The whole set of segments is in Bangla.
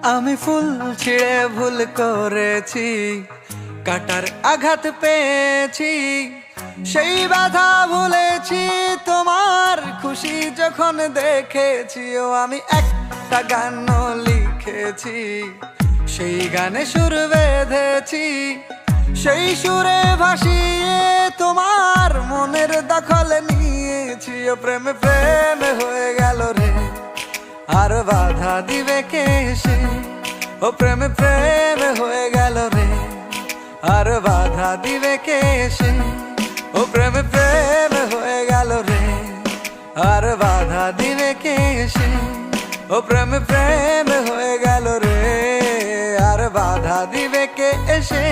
আমি ফুল ছিঁড়ে ভুল করেছি, কাটার আঘাত পেয়েছি, সেই ব্যথা ভুলেছি তোমার খুশি যখন দেখেছি। ও আমি একটা গান লিখেছি, সেই গানে সুর বেঁধেছি, সেই সুরে ভাসিয়ে তোমার মনের দখল নিয়েছি। ও প্রেমে প্রেমে হয়ে গেল রে, আর বাধা দিবে কে সে? ও প্রেমে প্রেমে হয়ে গেল রে, আর বাধা দিবে কে সে? ও প্রেমে প্রেমে হয়ে গেল রে, আর বাধা দিবে কে সে? ও প্রেমে প্রেমে হয়ে গেল রে, আর বাধা দিবে কে এসে?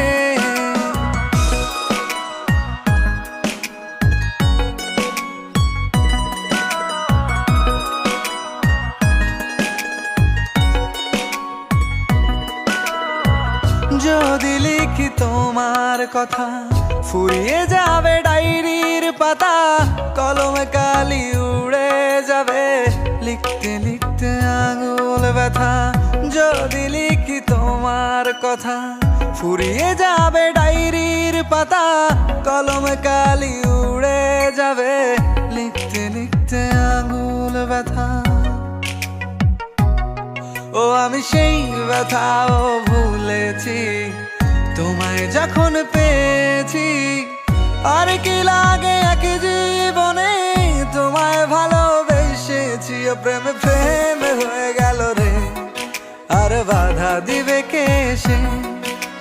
যদি লিখি তোমার কথা, ফুরিয়ে যাবে ডায়েরির পাতা, কলমে কালি উড়ে যাবে, লিখতে লিখতে আঙুল ব্যথা। যদি লিখি তোমার কথা, ফুরিয়ে যাবে ডায়েরির পাতা, কলমে কালি উড়ে যাবে, লিখতে লিখতে আঙুল ব্যথা। ও আমি সেই ব্যথাও ভুলেছি, তোমায় যখন পেয়েছি। আর কি লাগে এক জীবনে, তোমায় ভালোবেসেছি। ও প্রেমে প্রেমে হয়ে গেল রে, আর বাধা দিবে কে সে?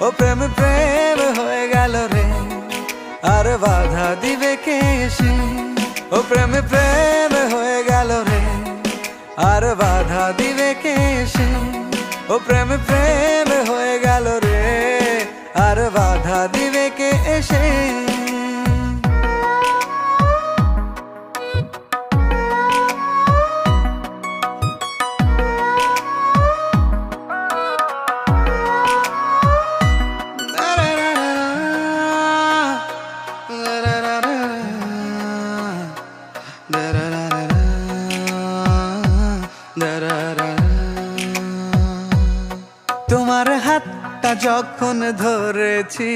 ও প্রেমে প্রেমে হয়ে গেল রে, আর বাধা দিবে কে সে? ও প্রেমে প্রেমে হয়ে গেল রে, আর বাধা দিবে কে সে? ও প্রেমে প্রেমে হয়ে গেল রে, আর বাধা দিবে কে এসে? তোমার হাতটা যখন ধরেছি,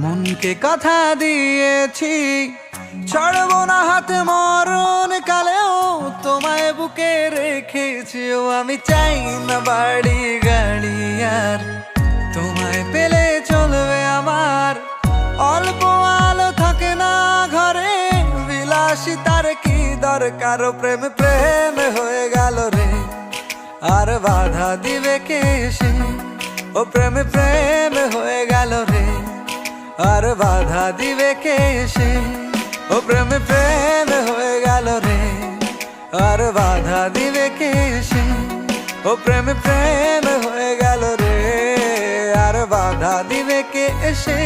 মনকে কথা দিয়েছি, ছাড়বো না হাতে মরণ কালেও তোমায় বুকে রেখেছি। ও আমি চাই না বাড়ি গাড়ি আর, তোমায় পেলে চলবে আমার। অল্প আলো থাকে না ঘরে, বিলাসিতার কি দরকার? ও প্রেমে প্রেমে হয়ে গেল রে, আর বাধা দিবে কে সে? ও প্রেমে প্রেমে হয়ে গেল রে, আর বাধা দিবে কে সে? ও প্রেমে প্রেমে হয়ে গেল রে, আর বাধা দিবে কে সে? ও প্রেমে প্রেমে হয়ে গেল রে, আর বাধা দিবে কে এসে?